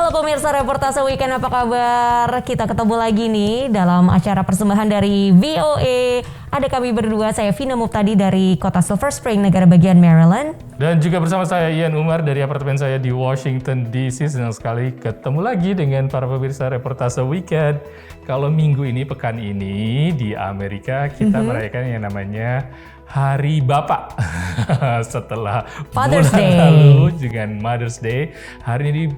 Halo pemirsa Reportase Weekend, apa kabar? Kita ketemu lagi nih dalam acara persembahan dari VOA. Ada kami berdua, saya Vina Muptadi dari kota Silver Spring, negara bagian Maryland. Dan juga bersama saya Ian Umar dari apartemen saya di Washington DC. Senang sekali ketemu lagi dengan para pemirsa Reportase Weekend. Kalau minggu ini, pekan ini di Amerika kita merayakan yang namanya Hari Bapak. Setelah Father's bulan Day lalu dengan Mother's Day, hari ini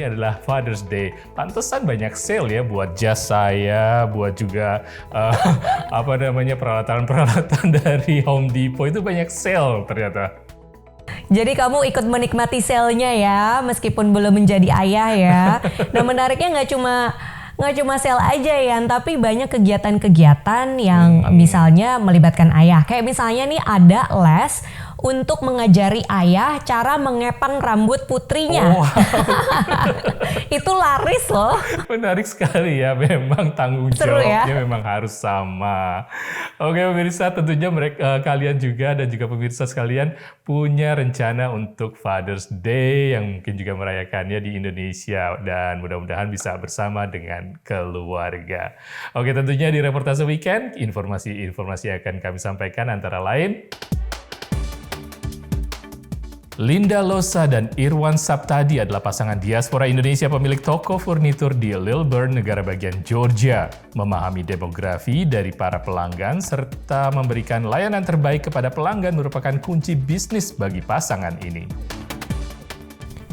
adalah Father's Day. Pantesan banyak sale ya buat jas saya, buat juga peralatan-peralatan dari Home Depot itu banyak sale ternyata. Jadi kamu ikut menikmati sale-nya ya, meskipun belum menjadi ayah ya. Nah menariknya nggak cuma sale aja ya, tapi banyak kegiatan-kegiatan yang misalnya melibatkan ayah. Kayak misalnya nih ada les untuk mengajari ayah cara mengepang rambut putrinya. Oh. Itu laris loh. Menarik sekali ya, memang tanggung jawabnya ya? memang harus sama. Oke pemirsa, tentunya kalian juga dan juga pemirsa sekalian punya rencana untuk Father's Day yang mungkin juga merayakannya di Indonesia dan mudah-mudahan bisa bersama dengan keluarga. Oke, tentunya di Reportase Weekend informasi-informasi akan kami sampaikan antara lain Linda Losa dan Irwan Saptadi adalah pasangan diaspora Indonesia pemilik toko furnitur di Lilburn, negara bagian Georgia. Memahami demografi dari para pelanggan serta memberikan layanan terbaik kepada pelanggan merupakan kunci bisnis bagi pasangan ini.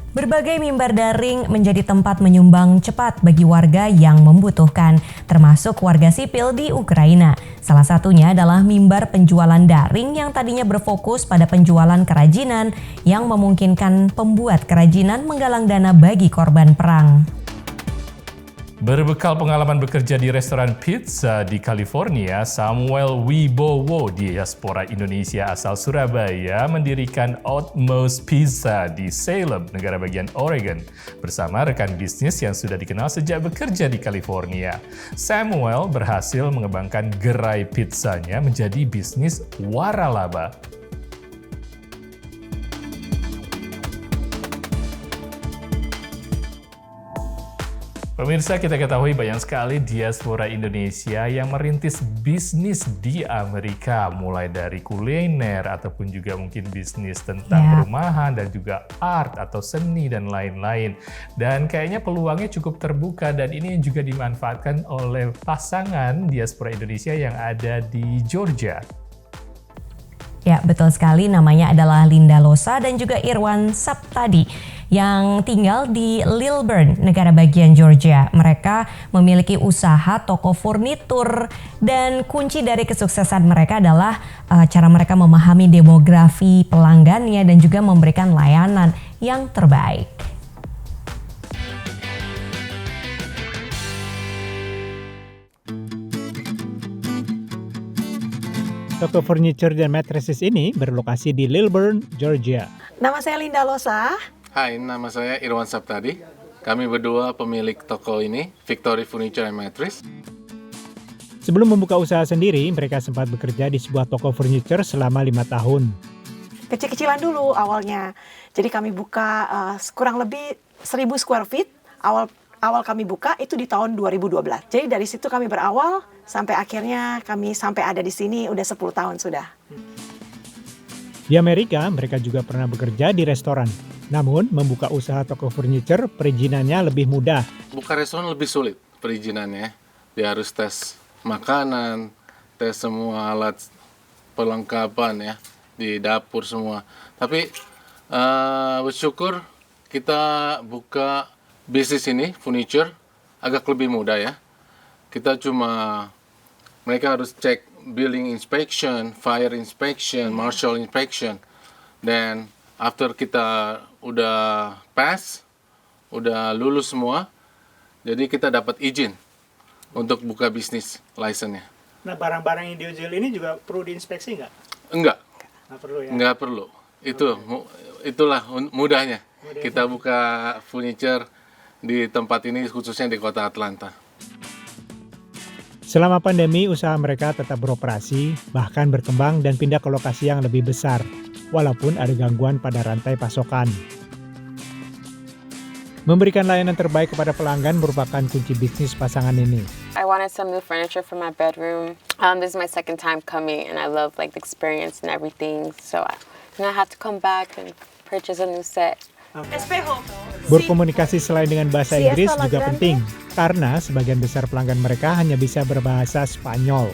Berbagai mimbar daring menjadi tempat menyumbang cepat bagi warga yang membutuhkan, termasuk warga sipil di Ukraina. Salah satunya adalah mimbar penjualan daring yang tadinya berfokus pada penjualan kerajinan yang memungkinkan pembuat kerajinan menggalang dana bagi korban perang. Berbekal pengalaman bekerja di restoran pizza di California, Samuel Wibowo, diaspora Indonesia asal Surabaya, mendirikan Outmost Pizza di Salem, negara bagian Oregon, bersama rekan bisnis yang sudah dikenal sejak bekerja di California. Samuel berhasil mengembangkan gerai pizzanya menjadi bisnis waralaba. Pemirsa, kita ketahui banyak sekali diaspora Indonesia yang merintis bisnis di Amerika, mulai dari kuliner ataupun juga mungkin bisnis tentang perumahan dan juga art atau seni dan lain-lain. Dan kayaknya peluangnya cukup terbuka dan ini juga dimanfaatkan oleh pasangan diaspora Indonesia yang ada di Georgia. Ya, betul sekali, namanya adalah Linda Losa dan juga Irwan Saptadi yang tinggal di Lilburn, negara bagian Georgia. Mereka memiliki usaha toko furnitur dan kunci dari kesuksesan mereka adalah cara mereka memahami demografi pelanggannya dan juga memberikan layanan yang terbaik. Toko furniture dan mattresses ini berlokasi di Lilburn, Georgia. Nama saya Linda Losa. Hai, nama saya Irwan Saptadi. Kami berdua pemilik toko ini, Victory Furniture and Mattress. Sebelum membuka usaha sendiri, mereka sempat bekerja di sebuah toko furniture selama 5 tahun. Kecil-kecilan dulu awalnya. Jadi kami buka kurang lebih 1.000 square feet. Awal kami buka itu di tahun 2012. Jadi dari situ kami berawal sampai akhirnya kami sampai ada di sini udah 10 tahun sudah. Di Amerika, mereka juga pernah bekerja di restoran. Namun, membuka usaha toko furniture perizinannya lebih mudah. Buka restoran lebih sulit perizinannya. Dia harus tes makanan, tes semua alat perlengkapan ya, di dapur semua. Tapi bersyukur kita buka bisnis ini, furniture, agak lebih mudah ya. Mereka harus cek building inspection, fire inspection, marshal inspection. Dan after kita udah pass, udah lulus semua, jadi kita dapat izin untuk buka bisnis license-nya. Nah, barang-barang yang dijual ini juga perlu diinspeksi nggak? Enggak. Nggak perlu ya? Nggak perlu. Itulah mudahnya. Kita buka furniture di tempat ini, khususnya di kota Atlanta. Selama pandemi, usaha mereka tetap beroperasi, bahkan berkembang dan pindah ke lokasi yang lebih besar, walaupun ada gangguan pada rantai pasokan. Memberikan layanan terbaik kepada pelanggan merupakan kunci bisnis pasangan ini. I wanted some new furniture for my bedroom. This is my second time coming, and I love like the experience and everything. So I had to come back and purchase a new set. Espejo. Berkomunikasi selain dengan bahasa Inggris juga penting, karena sebagian besar pelanggan mereka hanya bisa berbahasa Spanyol.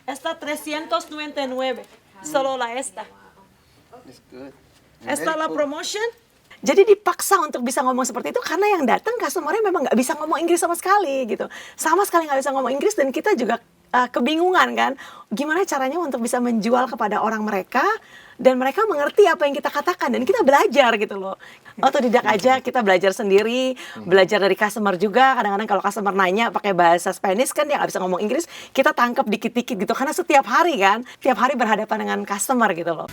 Esta 399, solo la esta. Esta la promotion. Jadi dipaksa untuk bisa ngomong seperti itu karena yang datang customer-nya memang nggak bisa ngomong Inggris sama sekali gitu. Sama sekali nggak bisa ngomong Inggris dan kita juga kebingungan kan. Gimana caranya untuk bisa menjual kepada orang mereka dan mereka mengerti apa yang kita katakan dan kita belajar gitu loh. Otodidak aja kita belajar sendiri, belajar dari customer juga. Kadang-kadang kalau customer nanya pakai bahasa Spanish kan dia nggak bisa ngomong Inggris, kita tangkap dikit-dikit gitu karena setiap hari kan, tiap hari berhadapan dengan customer gitu loh.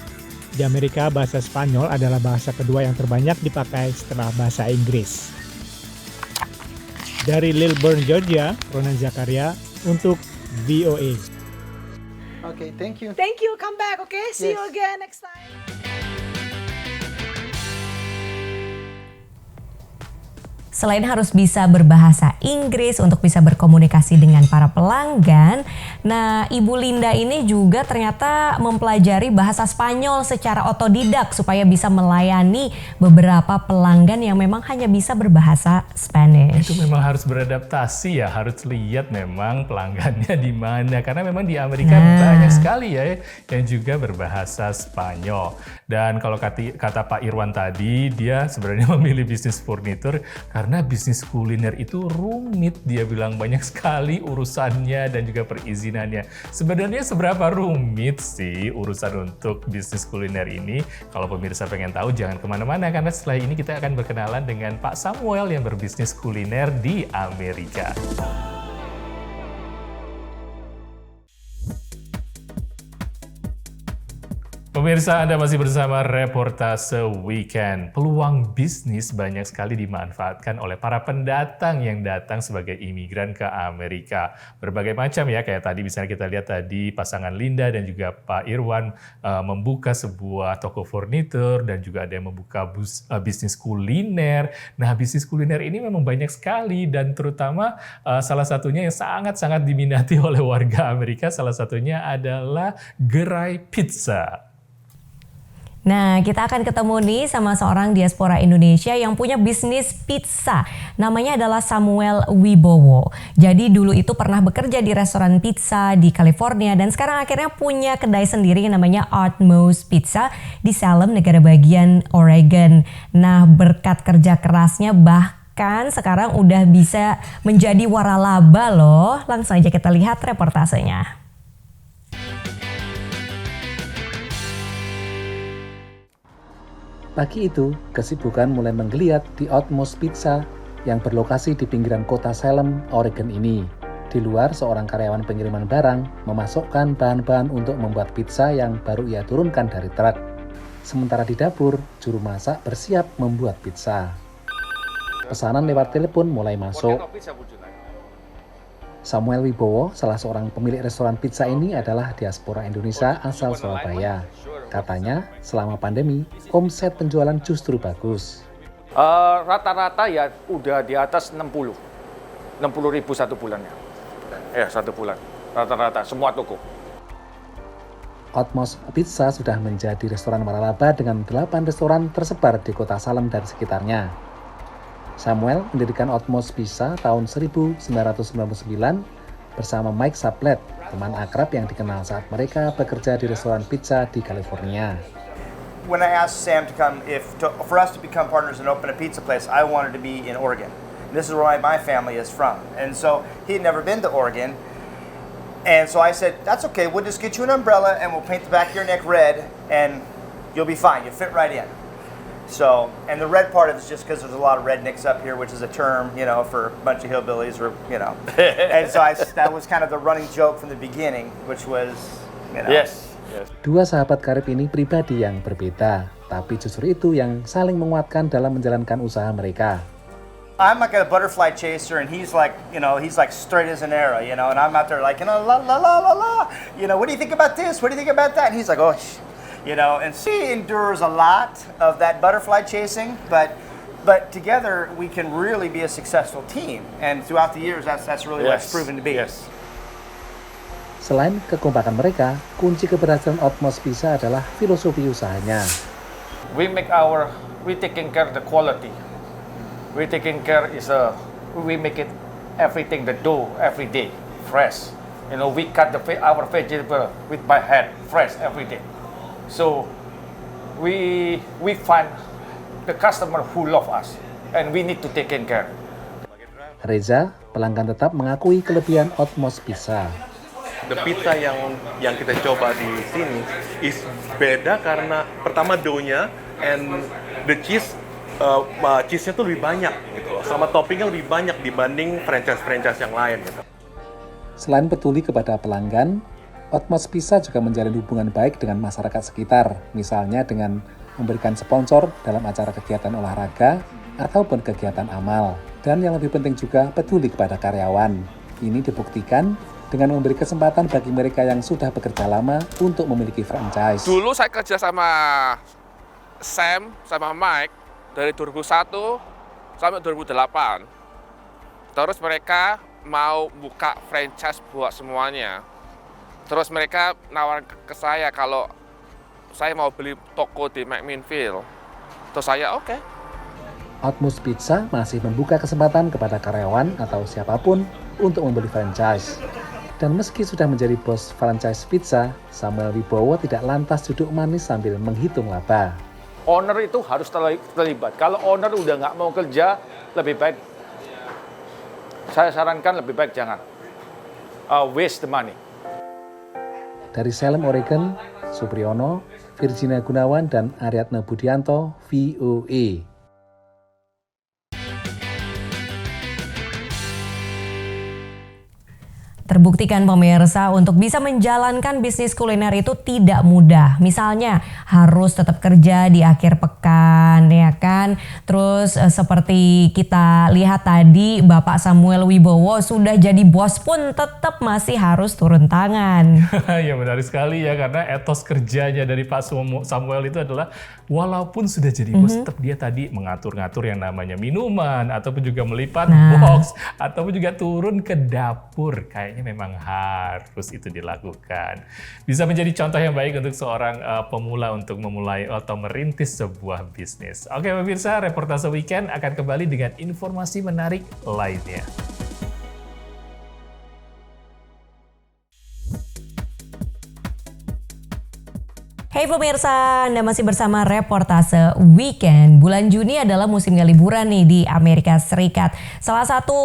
Di Amerika, bahasa Spanyol adalah bahasa kedua yang terbanyak dipakai setelah bahasa Inggris. Dari Lilburn, Georgia, Ronan Zakaria untuk VOA. Okay, thank you. Thank you, come back, okay? See you Yes. again next time. Selain harus bisa berbahasa Inggris untuk bisa berkomunikasi dengan para pelanggan, nah Ibu Linda ini juga ternyata mempelajari bahasa Spanyol secara otodidak supaya bisa melayani beberapa pelanggan yang memang hanya bisa berbahasa Spanish. Itu memang harus beradaptasi ya, harus lihat memang pelanggannya di mana. Karena memang di Amerika banyak sekali ya yang juga berbahasa Spanyol. Dan kalau kata Pak Irwan tadi, dia sebenarnya memilih bisnis furnitur karena bisnis kuliner itu rumit. Dia bilang banyak sekali urusannya dan juga perizinannya. Sebenarnya seberapa rumit sih urusan untuk bisnis kuliner ini? Kalau pemirsa pengen tahu jangan kemana-mana karena setelah ini kita akan berkenalan dengan Pak Samuel yang berbisnis kuliner di Amerika. Pemirsa, Anda masih bersama Reportase Weekend. Peluang bisnis banyak sekali dimanfaatkan oleh para pendatang yang datang sebagai imigran ke Amerika. Berbagai macam ya, kayak tadi misalnya kita lihat tadi pasangan Linda dan juga Pak Irwan membuka sebuah toko furnitur dan juga ada yang membuka bisnis kuliner. Nah, bisnis kuliner ini memang banyak sekali dan terutama salah satunya yang sangat-sangat diminati oleh warga Amerika, salah satunya adalah gerai pizza. Nah, kita akan ketemu nih sama seorang diaspora Indonesia yang punya bisnis pizza. Namanya adalah Samuel Wibowo. Jadi dulu itu pernah bekerja di restoran pizza di California dan sekarang akhirnya punya kedai sendiri yang namanya Utmost Pizza di Salem, negara bagian Oregon. Nah, berkat kerja kerasnya bahkan sekarang udah bisa menjadi waralaba loh. Langsung aja kita lihat reportasenya. Pagi itu, kesibukan mulai menggeliat di Utmost Pizza yang berlokasi di pinggiran kota Salem, Oregon ini. Di luar, seorang karyawan pengiriman barang memasukkan bahan-bahan untuk membuat pizza yang baru ia turunkan dari truk. Sementara di dapur, juru masak bersiap membuat pizza. Pesanan lewat telepon mulai masuk. Samuel Wibowo, salah seorang pemilik restoran pizza ini adalah diaspora Indonesia asal Surabaya. Katanya, selama pandemi, omset penjualan justru bagus. Rata-rata ya udah di atas 60 ribu satu bulannya. Satu bulan, rata-rata, semua toko. Utmost Pizza sudah menjadi restoran waralaba dengan 8 restoran tersebar di kota Salem dan sekitarnya. Samuel mendirikan Utmost Pizza tahun 1999 bersama Mike Saplet, teman akrab yang dikenal saat mereka bekerja di restoran pizza di California. When I asked Sam to come, for us to become partners and open a pizza place, I wanted to be in Oregon. This is where my family is from. And so he had never been to Oregon. And so I said, that's okay, we'll just get you an umbrella and we'll paint the back of your neck red and you'll be fine, you'll fit right in. So, and the red part of it is just because there's a lot of rednecks up here, which is a term, for a bunch of hillbillies or, And so that was kind of the running joke from the beginning, which was, Yes. Dua sahabat karib ini pribadi yang berbeda, tapi justru itu yang saling menguatkan dalam menjalankan usaha mereka. I'm like a butterfly chaser, and he's like straight as an arrow, and I'm out there like, la la la la la, what do you think about this? What do you think about that? And he's like, oh, and she endures a lot of that butterfly chasing, but But together, we can really be a successful team. And throughout the years, that's really what it's proven to be. Yes. Selain kekompakan mereka, kunci keberhasilan Otmos Pizza adalah filosofi usahanya. We taking care of the quality. We taking care we make it everything, the dough every day, fresh. You know, we cut our vegetable with my hand, fresh every day. So we find the customer who love us, and we need to take care. Reza, pelanggan tetap mengakui kelebihan Otmos Pizza. The pizza yang kita coba di sini is beda karena pertama dough-nya and the cheese-nya tuh lebih banyak gitu loh. Sama toppingnya lebih banyak dibanding franchise yang lain gitu. Selain peduli kepada pelanggan, Otmos Pizza juga menjalin hubungan baik dengan masyarakat sekitar, misalnya dengan memberikan sponsor dalam acara kegiatan olahraga ataupun kegiatan amal. Dan yang lebih penting juga peduli kepada karyawan. Ini dibuktikan dengan memberi kesempatan bagi mereka yang sudah bekerja lama untuk memiliki franchise. Dulu saya kerja sama Sam, sama Mike dari 2001 sampai 2008. Terus mereka mau buka franchise buat semuanya. Terus mereka nawarin ke saya kalau saya mau beli toko di McMinnville. Terus saya oke. Otmos Pizza masih membuka kesempatan kepada karyawan atau siapapun untuk membeli franchise. Dan meski sudah menjadi bos franchise pizza, Samuel Wibowo tidak lantas duduk manis sambil menghitung laba. Owner itu harus terlibat. Kalau owner udah nggak mau kerja, lebih baik, saya sarankan lebih baik jangan. Waste the money. Dari Salem, Oregon, Supriyono, Virginia Gunawan, dan Aryatna Budianto, VOA. Terbuktikan pemirsa, untuk bisa menjalankan bisnis kuliner itu tidak mudah. Misalnya harus tetap kerja di akhir pekan, ya kan? Terus seperti kita lihat tadi, Bapak Samuel Wibowo sudah jadi bos pun tetap masih harus turun tangan. Ya benar sekali ya, karena etos kerjanya dari Pak Samuel itu adalah walaupun sudah jadi bos, tetap dia tadi mengatur-ngatur yang namanya minuman, ataupun juga melipat box, ataupun juga turun ke dapur. Kayaknya memang harus itu dilakukan. Bisa menjadi contoh yang baik untuk seorang pemula untuk memulai atau merintis sebuah bisnis. Oke pemirsa, Reportase Weekend akan kembali dengan informasi menarik lainnya. Hai pemirsa, Anda masih bersama Reportase Weekend. Bulan Juni adalah musimnya liburan nih di Amerika Serikat. Salah satu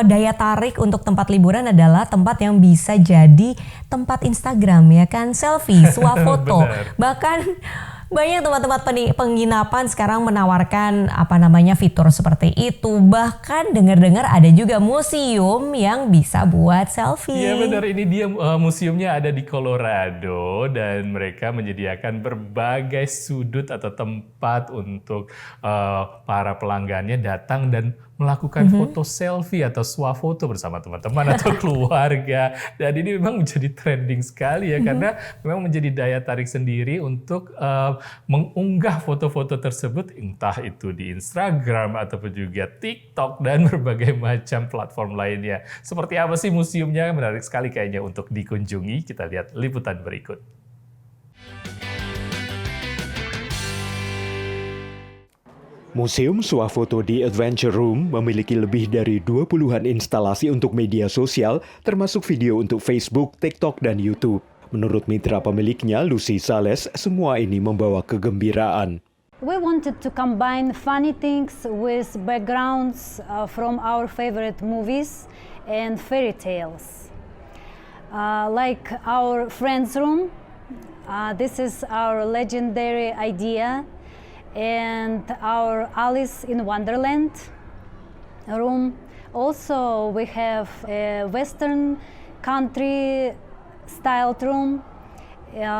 daya tarik untuk tempat liburan adalah tempat yang bisa jadi tempat Instagram, ya kan, selfie, swafoto. Bahkan banyak tempat-tempat penginapan sekarang menawarkan fitur seperti itu. Bahkan dengar-dengar ada juga museum yang bisa buat selfie. Iya benar, ini dia museumnya ada di Colorado dan mereka menyediakan berbagai sudut atau tempat untuk para pelanggannya datang dan melakukan foto selfie atau swafoto bersama teman-teman atau keluarga. Dan ini memang menjadi trending sekali ya, karena memang menjadi daya tarik sendiri untuk mengunggah foto-foto tersebut, entah itu di Instagram ataupun juga TikTok dan berbagai macam platform lainnya. Seperti apa sih museumnya? Menarik sekali kayaknya untuk dikunjungi. Kita lihat liputan berikut. Museum Swafoto di Adventure Room memiliki lebih dari 20-an instalasi untuk media sosial, termasuk video untuk Facebook, TikTok, dan YouTube. Menurut mitra pemiliknya, Lucy Sales, semua ini membawa kegembiraan. We wanted to combine funny things with backgrounds from our favorite movies and fairy tales. Like our friend's room, this is our legendary idea. And our Alice in Wonderland room. Also, we have a Western country style room,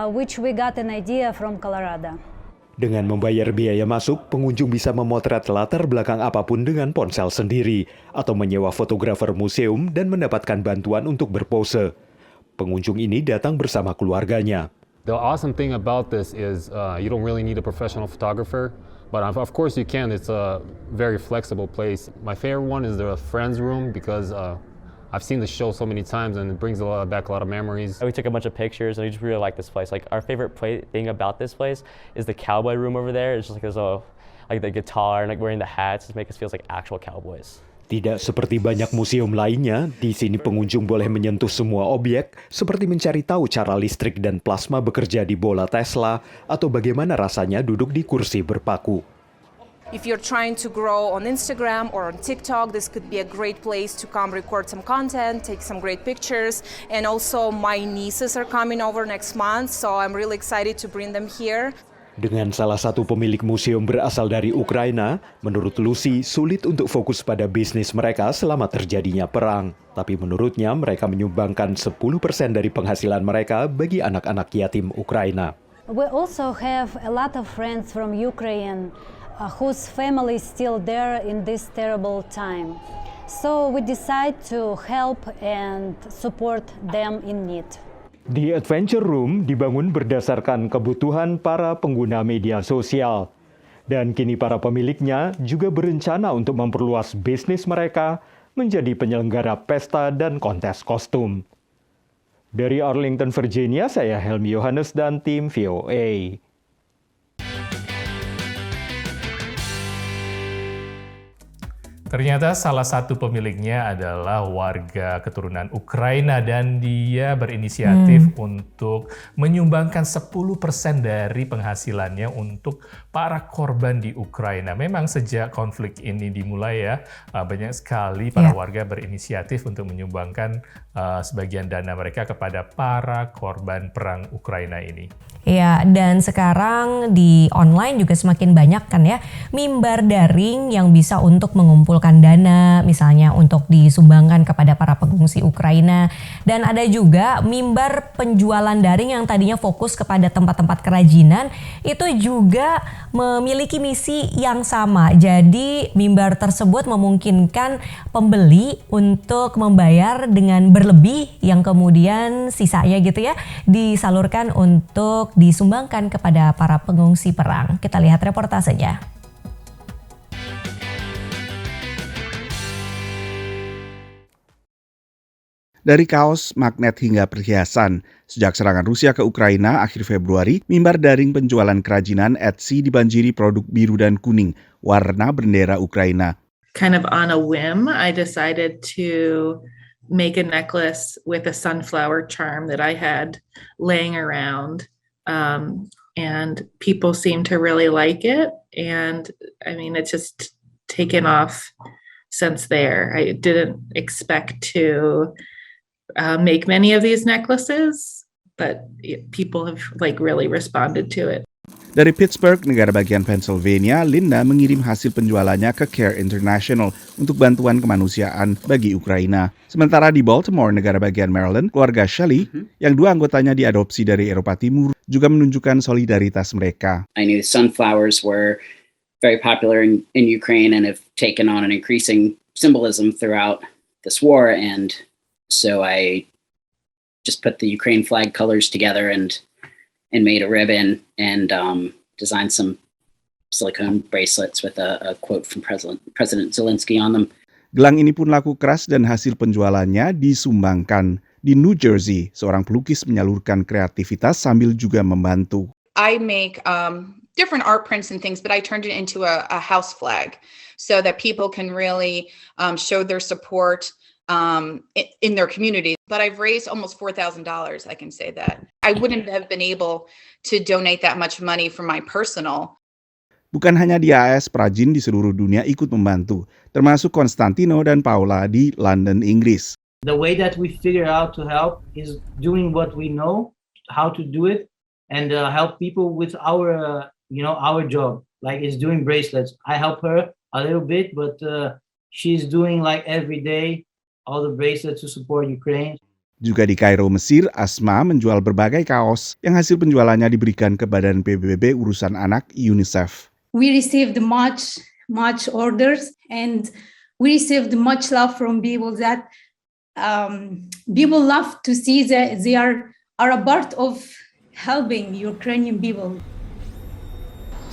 which we got an idea from Colorado. Dengan membayar biaya masuk, pengunjung bisa memotret latar belakang apapun dengan ponsel sendiri, atau menyewa fotografer museum dan mendapatkan bantuan untuk berpose. Pengunjung ini datang bersama keluarganya. The awesome thing about this is you don't really need a professional photographer. But of course you can. It's a very flexible place. My favorite one is the Friends Room because I've seen the show so many times and it brings back a lot of memories. We took a bunch of pictures and we just really like this place. Like our favorite thing about this place is the cowboy room over there. It's just like there's like the guitar and like wearing the hats just make us feel like actual cowboys. Tidak seperti banyak museum lainnya, di sini pengunjung boleh menyentuh semua objek, seperti mencari tahu cara listrik dan plasma bekerja di bola Tesla, atau bagaimana rasanya duduk di kursi berpaku. If you're trying to grow on Instagram or on TikTok, this could be a great place to come record some content, take some great pictures. And also my nieces are coming over next month, so I'm really excited to bring them here. Dengan salah satu pemilik museum berasal dari Ukraina, menurut Lucy sulit untuk fokus pada bisnis mereka selama terjadinya perang. Tapi menurutnya mereka menyumbangkan 10% dari penghasilan mereka bagi anak-anak yatim Ukraina. We also have a lot of friends from Ukraine whose family is still there in this terrible time. So we decide to help and support them in need. The Adventure Room dibangun berdasarkan kebutuhan para pengguna media sosial. Dan kini para pemiliknya juga berencana untuk memperluas bisnis mereka menjadi penyelenggara pesta dan kontes kostum. Dari Arlington, Virginia, saya Helmi Yohanes dan tim VOA. Ternyata salah satu pemiliknya adalah warga keturunan Ukraina dan dia berinisiatif untuk menyumbangkan 10% dari penghasilannya untuk para korban di Ukraina. Memang sejak konflik ini dimulai ya, banyak sekali para warga berinisiatif untuk menyumbangkan sebagian dana mereka kepada para korban perang Ukraina ini. Ya, dan sekarang di online juga semakin banyak kan ya mimbar daring yang bisa untuk mengumpulkan dana, misalnya untuk disumbangkan kepada para pengungsi Ukraina. Dan ada juga mimbar penjualan daring yang tadinya fokus kepada tempat-tempat kerajinan, itu juga memiliki misi yang sama. Jadi mimbar tersebut memungkinkan pembeli untuk membayar dengan berlebih yang kemudian sisanya gitu ya disalurkan untuk disumbangkan kepada para pengungsi perang. Kita lihat reportasenya. Dari kaos, magnet hingga perhiasan. Sejak serangan Rusia ke Ukraina akhir Februari, mimbar daring penjualan kerajinan Etsy dibanjiri produk biru dan kuning, warna bendera Ukraina. Kind of on a whim, I decided to make a necklace with a sunflower charm that I had laying around. And people seem to really like it. And I mean, it's just taken off since there. I didn't expect to make many of these necklaces, but people have like really responded to it. Dari Pittsburgh, negara bagian Pennsylvania, Linda mengirim hasil penjualannya ke Care International untuk bantuan kemanusiaan bagi Ukraina. Sementara di Baltimore, negara bagian Maryland, keluarga Shelley, yang 2 anggotanya diadopsi dari Eropa Timur, juga menunjukkan solidaritas mereka. I knew sunflowers were very popular in Ukraine and have taken on an increasing symbolism throughout this war, and so I just put the Ukraine flag colors together and made a ribbon and designed some silicone bracelets with a quote from President Zelensky on them. Gelang ini pun laku keras dan hasil penjualannya disumbangkan. Di New Jersey, seorang pelukis menyalurkan kreativitas sambil juga membantu. I make different art prints and things, but I turned it into a house flag so that people can really show their support in their community. But I've raised almost $4,000, I can say that. I wouldn't have been able to donate that much money from my personal. Bukan hanya di AS, perajin di seluruh dunia ikut membantu, termasuk Konstantino dan Paula di London, Inggris. The way that we figure out to help is doing what we know, how to do it, and help people with our job. Like it's doing bracelets. I help her a little bit, but she's doing like every day all the bracelets to support Ukraine. Juga di Kairo, Mesir, Asma menjual berbagai kaos yang hasil penjualannya diberikan ke Badan PBB Urusan Anak UNICEF. We received much orders and we received much love from people that people love to see that they are a part of helping Ukrainian people.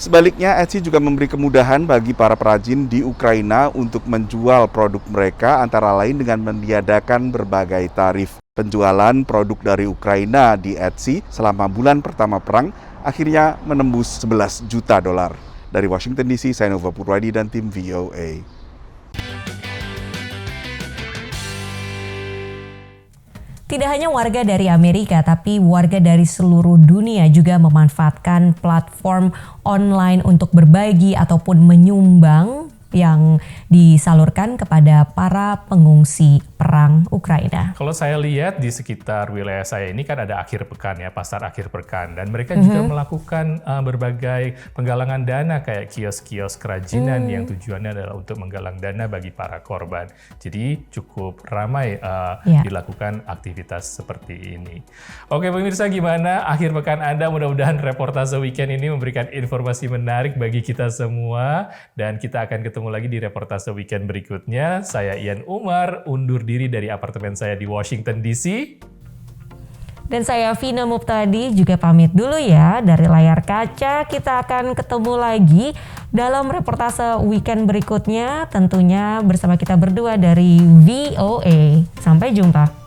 Sebaliknya, Etsy juga memberi kemudahan bagi para perajin di Ukraina untuk menjual produk mereka antara lain dengan meniadakan berbagai tarif. Penjualan produk dari Ukraina di Etsy selama bulan pertama perang akhirnya menembus $11 juta. Dari Washington DC, saya Nova Purwadi dan tim VOA. Tidak hanya warga dari Amerika, tapi warga dari seluruh dunia juga memanfaatkan platform online untuk berbagi ataupun menyumbang yang disalurkan kepada para pengungsi perang Ukraina. Kalau saya lihat di sekitar wilayah saya ini kan ada akhir pekan ya, pasar akhir pekan, dan mereka juga melakukan berbagai penggalangan dana kayak kios-kios kerajinan yang tujuannya adalah untuk menggalang dana bagi para korban. Jadi cukup ramai dilakukan aktivitas seperti ini. Oke pemirsa, gimana akhir pekan Anda? Mudah-mudahan reportase weekend ini memberikan informasi menarik bagi kita semua, dan kita akan ketemu lagi di reportase weekend berikutnya. Saya Ian Umar, undur diri dari apartemen saya di Washington DC. Dan saya Vina Muptadi juga pamit dulu ya dari layar kaca. Kita akan ketemu lagi dalam reportase weekend berikutnya, tentunya bersama kita berdua dari VOA. Sampai jumpa.